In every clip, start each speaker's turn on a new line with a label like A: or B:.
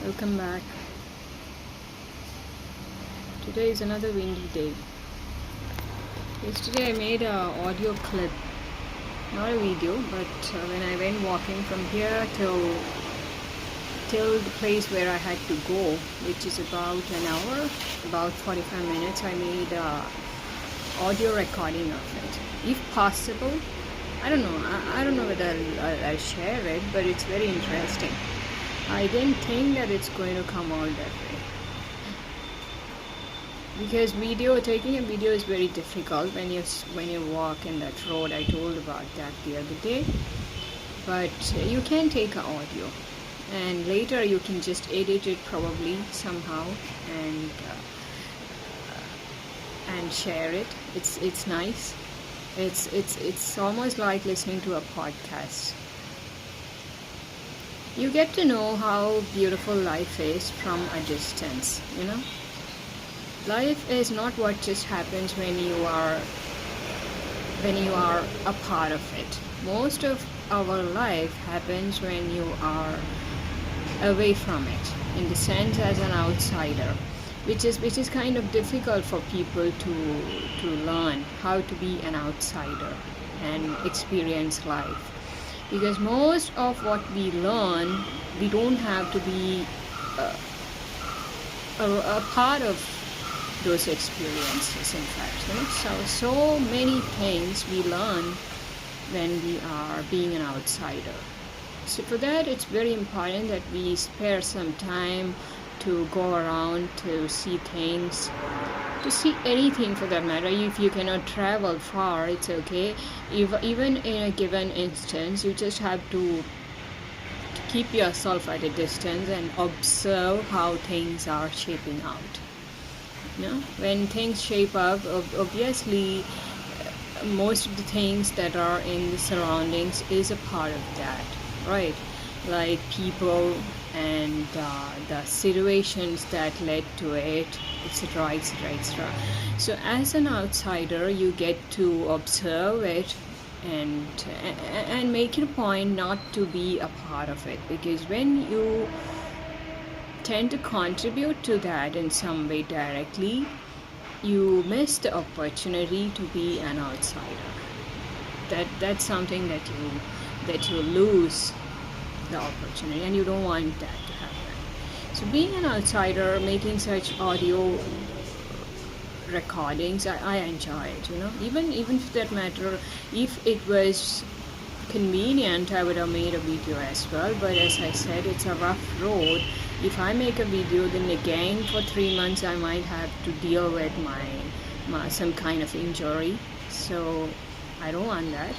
A: Welcome back. Today is another windy day. Yesterday I made a audio clip, not a video, but when I went walking from here till the place where I had to go, which is about an hour, about 45 minutes, I made a audio recording of it. If possible, I don't know. I don't know whether I'll share it, but it's very interesting. I didn't think that it's going to come out that way, because taking a video is very difficult when you walk in that road. I told about that the other day. But you can take an audio, and later you can just edit it probably somehow and share it. It's nice. It's almost like listening to a podcast. You get to know how beautiful life is from a distance, Life is not what just happens when you are a part of it. Most of our life happens when you are away from it, in the sense as an outsider, which is kind of difficult for people to learn how to be an outsider and experience life. Because most of what we learn, we don't have to be a part of those experiences, in fact. So many things we learn when we are being an outsider. So for that, it's very important that we spare some time to go around, to see things, to see anything for that matter. If you cannot travel far, it's okay. Even in a given instance, you just have to keep yourself at a distance and observe how things are shaping out. When things shape up, obviously most of the things that are in the surroundings is a part of that, right? Like people and the situations that led to it, etc. So as an outsider, you get to observe it and make it a point not to be a part of it, because when you tend to contribute to that in some way directly, you miss the opportunity to be an outsider. That's something that you lose the opportunity, and you don't want that to happen. So being an outsider, making such audio recordings, I enjoy it. Even for that matter, if it was convenient, I would have made a video as well. But as I said, it's a rough road. If I make a video, then again for 3 months I might have to deal with my some kind of injury. So I don't want that.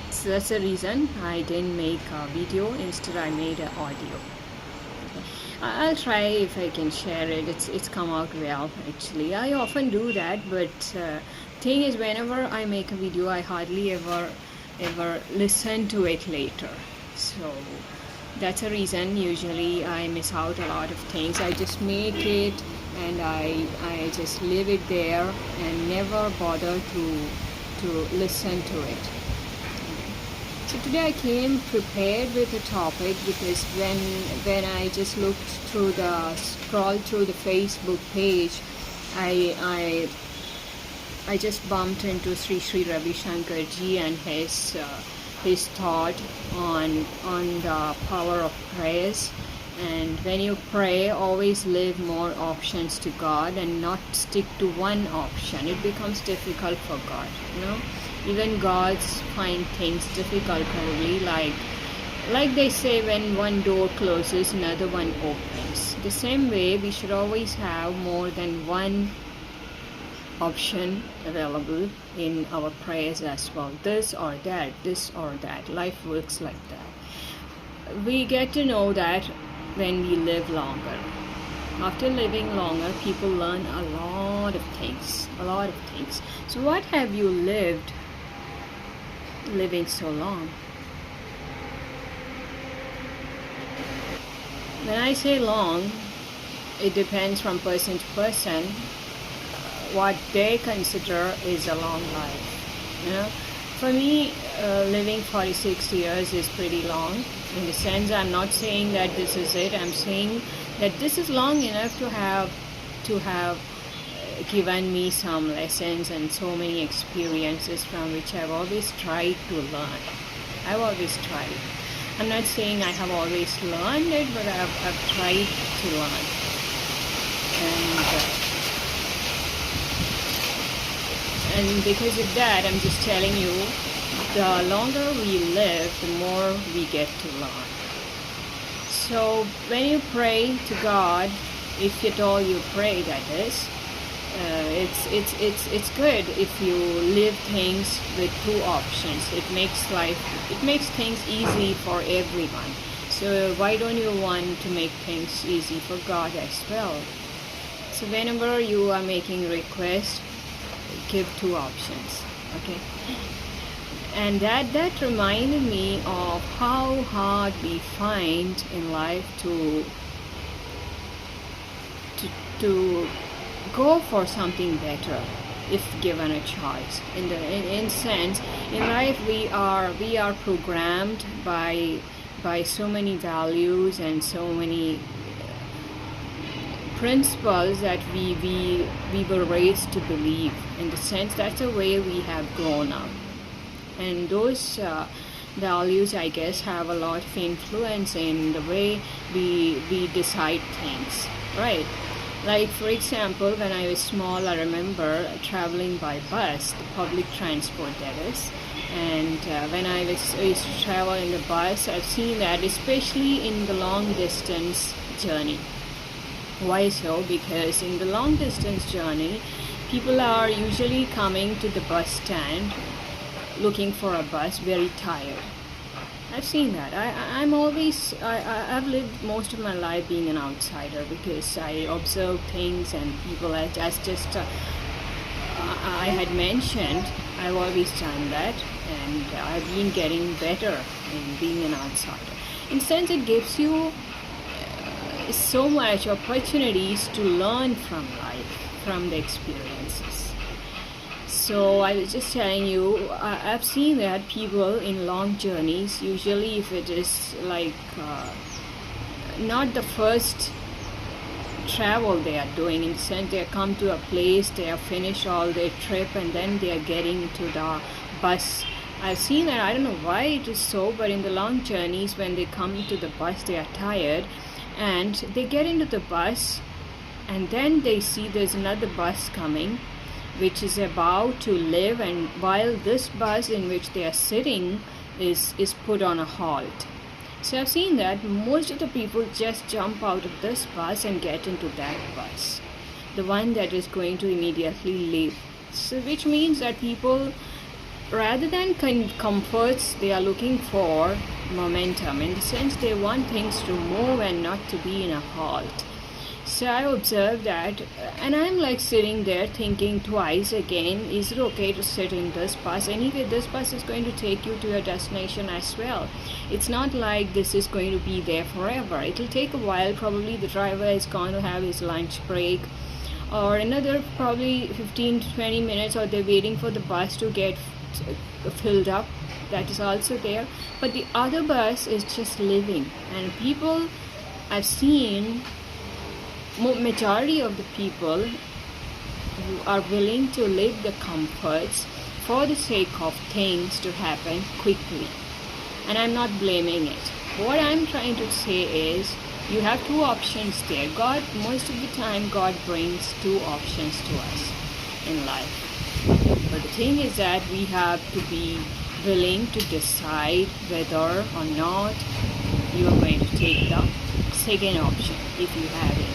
A: So that's the reason I didn't make a video. Instead, I made an audio. I'll try if I can share it. It's come out well, actually. I often do that, but thing is, whenever I make a video, I hardly ever listen to it later. So that's a reason usually I miss out a lot of things. I just make it and I just leave it there and never bother to listen to it. So today I came prepared with a topic, because when I just scrolled through the Facebook page, I just bumped into Sri Ravi Shankar ji and his thought on the power of prayers. And when you pray, always leave more options to God and not stick to one option. It becomes difficult for God, Even gods find things difficult, probably, like they say, when one door closes, another one opens. The same way, we should always have more than one option available in our prayers as well. This or that. Life works like that. We get to know that when we live longer. After living longer, people learn a lot of things. So what have you living so long? When I say long, it depends from person to person what they consider is a long life. For me, living 46 years is pretty long. In the sense, I'm not saying that this is it. I'm saying that this is long enough to have given me some lessons and so many experiences from which I've always tried to learn. I've always tried. I'm not saying I have always learned it, but I've tried to learn. And because of that, I'm just telling you, the longer we live, the more we get to learn. So when you pray to God, if at all you pray, that is, it's good if you live things with two options. It makes things easy for everyone. So why don't you want to make things easy for God as well? So whenever you are making requests, give two options. Okay. And that reminded me of how hard we find in life to go for something better if given a choice. In sense, in life we are programmed by so many values and so many principles that we were raised to believe. In the sense, that's the way we have grown up. And those values, I guess, have a lot of influence in the way we decide things, right? Like, for example, when I was small, I remember traveling by bus, the public transport that is. And when I used to travel in the bus, I've seen that, especially in the long distance journey. Why so? Because in the long distance journey, people are usually coming to the bus stand looking for a bus, very tired. I've seen that. I've lived most of my life being an outsider because I observe things and people I had mentioned. I've always done that, and I've been getting better in being an outsider. In a sense, it gives you so much opportunities to learn from life, from the experiences. So I was just telling you, I've seen that people in long journeys, usually if it is like not the first travel they are doing, in the sense they come to a place, they have finished all their trip, and then they are getting to the bus. I've seen that, I don't know why it is so, but in the long journeys, when they come to the bus, they are tired, and they get into the bus, and then they see there's another bus coming, which is about to leave, and while this bus in which they are sitting is put on a halt. So I've seen that most of the people just jump out of this bus and get into that bus, the one that is going to immediately leave. So which means that people, rather than comforts, they are looking for momentum. In the sense, they want things to move and not to be in a halt. So I observed that, and I'm like sitting there thinking twice again, is it okay to sit in this bus? Anyway, this bus is going to take you to your destination as well. It's not like this is going to be there forever. It'll take a while. Probably the driver is going to have his lunch break, or another probably 15 to 20 minutes, or they're waiting for the bus to get filled up. That is also there. But the other bus is just living, and people I've seen, majority of the people who are willing to live the comforts for the sake of things to happen quickly. And I'm not blaming it. What I'm trying to say is, you have two options there. God, most of the time, God brings two options to us in life. But the thing is that we have to be willing to decide whether or not you are going to take the second option, if you have it.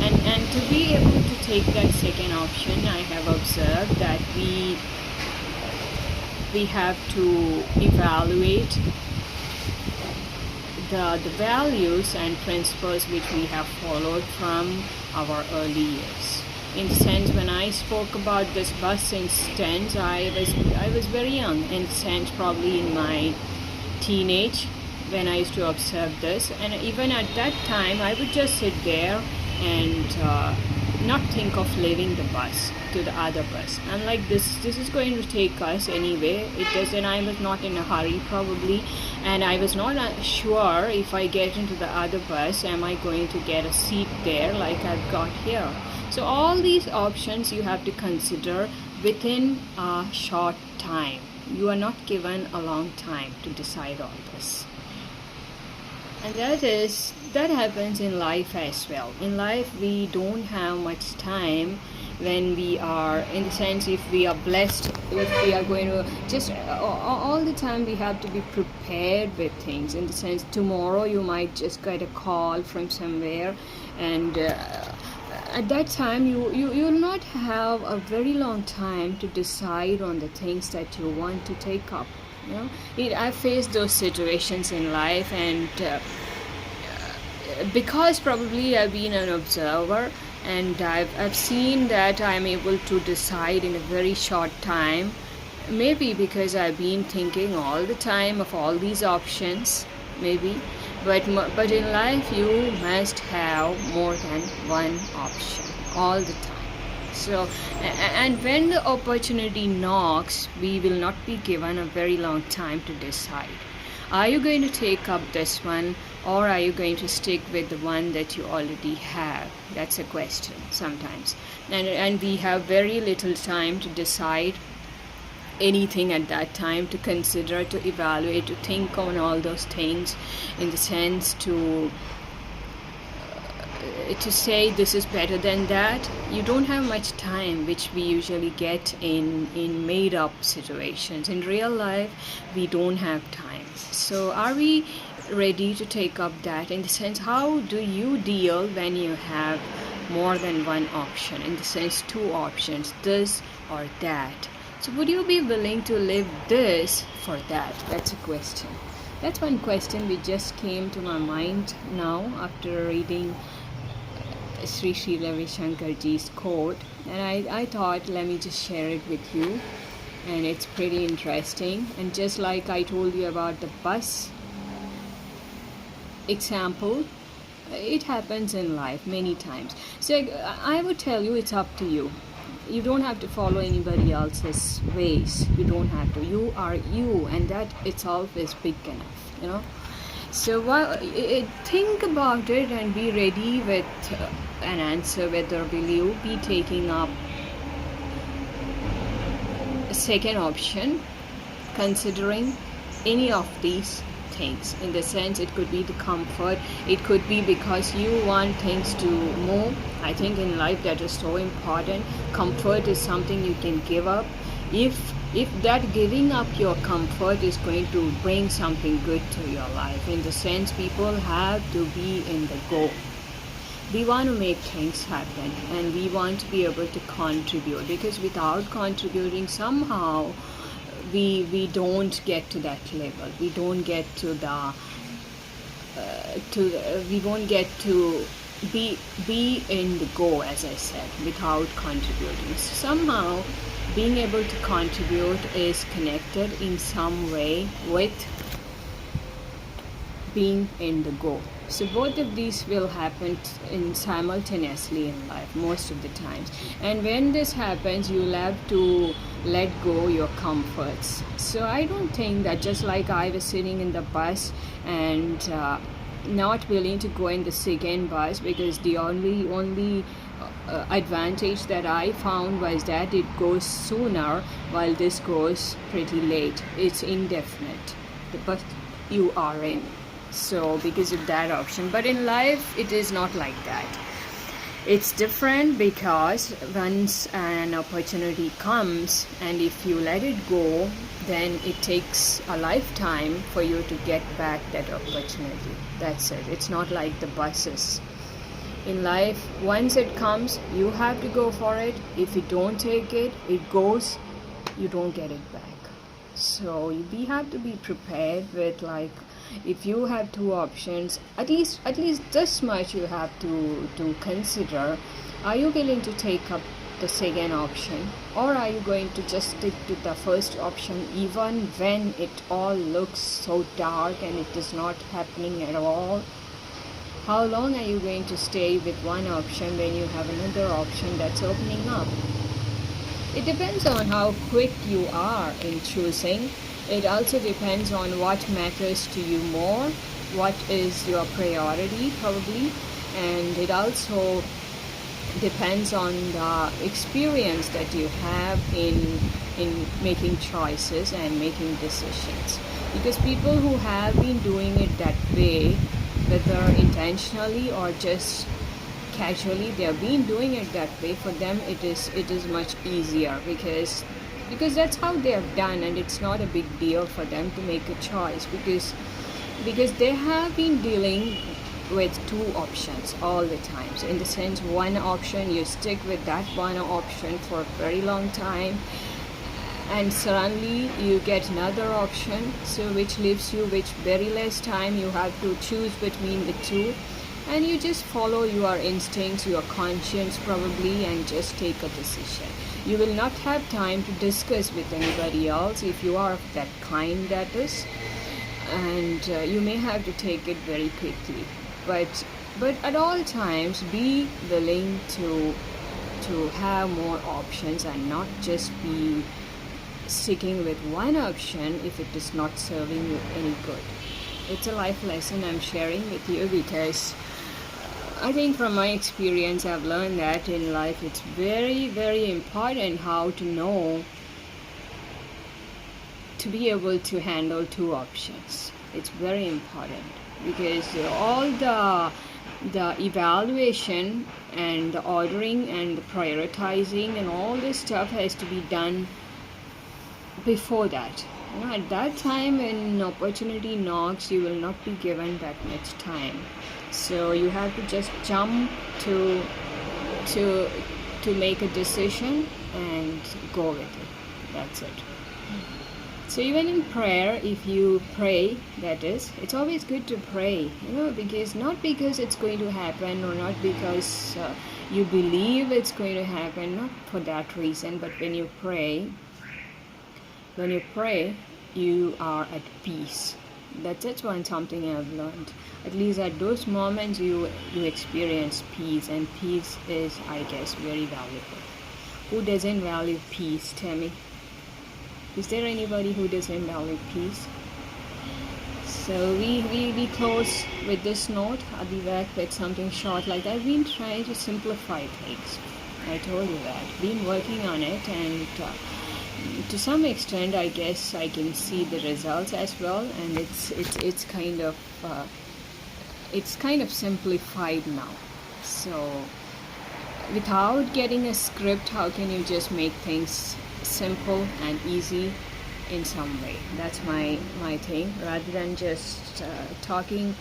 A: And to be able to take that second option, I have observed that we have to evaluate the values and principles which we have followed from our early years. In the sense, when I spoke about this bus instance, I was very young, in the sense probably in my teenage, when I used to observe this. And even at that time, I would just sit there and not think of leaving the bus. to the other bus. I'm like, this is going to take us anyway. It does, and I was not in a hurry probably, and I was not sure if I get into the other bus, am I going to get a seat there like I've got here. So all these options you have to consider within a short time. You are not given a long time to decide all this. And that happens in life as well. In life we don't have much time when we are, in the sense, if we are blessed, if we are going to just all the time, we have to be prepared with things. In the sense, tomorrow you might just get a call from somewhere, and at that time you'll not have a very long time to decide on the things that you want to take up. I've faced those situations in life, and because probably I've been an observer, and I've seen that I'm able to decide in a very short time, maybe because I've been thinking all the time of all these options, maybe. But in life you must have more than one option all the time. So, and when the opportunity knocks, we will not be given a very long time to decide. Are you going to take up this one, or are you going to stick with the one that you already have? That's a question sometimes. And we have very little time to decide anything at that time, to consider, to evaluate, to think on all those things, in the sense to say this is better than that. You don't have much time, which we usually get in made up situations. In real life we don't have time. So are we ready to take up that? In the sense, how do you deal when you have more than one option, in the sense two options, this or that? So would you be willing to live this for that? That's a question. That's one question which just came to my mind now after reading Sri Sri Ravi Shankar Ji's quote, and I thought, let me just share it with you. And it's pretty interesting. And just like I told you about the bus example, it happens in life many times. So I would tell you, it's up to you. You don't have to follow anybody else's ways. You don't have to. You are you, and that itself is big enough. So think about it and be ready with an answer, whether will you be taking up a second option, considering any of these things. In the sense, it could be the comfort, it could be because you want things to move. I think in life that is so important. Comfort is something you can give up if that giving up your comfort is going to bring something good to your life. In the sense, people have to be in the go. We want to make things happen, and we want to be able to contribute, because without contributing, somehow we don't get to that level. We don't get to we won't get to be in the go, as I said, without contributing. Somehow being able to contribute is connected in some way with being in the go. So both of these will happen simultaneously in life most of the times. And when this happens, you'll have to let go your comforts. So I don't think that, just like I was sitting in the bus and not willing to go in the second bus, because the only advantage that I found was that it goes sooner, while this goes pretty late. It's indefinite, the bus you are in. So because of that option. But in life it is not like that. It's different, because once an opportunity comes, and if you let it go, then it takes a lifetime for you to get back that opportunity. That's it. It's not like the buses. In life, once it comes, you have to go for it. If you don't take it, it goes, you don't get it back. So we have to be prepared with, like, if you have two options, at least this much you have to consider. Are you willing to take up the second option, or are you going to just stick to the first option even when it all looks so dark and it is not happening at all? How long are you going to stay with one option when you have another option that's opening up? it depends on how quick you are in choosing. It also depends on what matters to you more, what is your priority probably, and it also depends on the experience that you have in making choices and making decisions. Because people who have been doing it that way, whether intentionally or just casually, they have been doing it that way. For them, it is much easier because that's how they have done, and it's not a big deal for them to make a choice because they have been dealing with two options all the time. So in the sense, one option, you stick with that one option for a very long time, and suddenly you get another option, so which leaves you with very less time. You have to choose between the two, and you just follow your instincts, your conscience probably, and just take a decision. You will not have time to discuss with anybody else if you are of that kind, that is, and you may have to take it very quickly. But at all times, be willing to have more options and not just be sticking with one option if it is not serving you any good. It's a life lesson I'm sharing with you because I think from my experience I've learned that in life it's very, very important how to know to be able to handle two options. It's very important because all the evaluation and the ordering and the prioritizing and all this stuff has to be done before that. At that time when opportunity knocks, you will not be given that much time, so you have to just jump to make a decision and go with it. That's it. So even in prayer, if you pray, that is, it's always good to pray, because not because it's going to happen or not because you believe it's going to happen, not for that reason, but when you pray, you are at peace. That's one something I've learned. At least at those moments, you experience peace, and peace is, I guess, very valuable. Who doesn't value peace? Tell me. Is there anybody who doesn't value peace? So we close with this note. I'll be back with something short like that. I've been trying to simplify things. I told you that. Been working on it, and to some extent, I guess I can see the results as well. And it's kind of simplified now. So without getting a script, how can you just make things simple and easy in some way? That's my thing, rather than just talking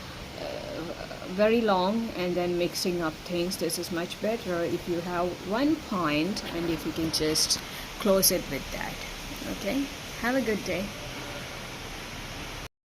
A: very long and then mixing up things. This is much better if you have one point and if you can just close it with that. Okay, have a good day.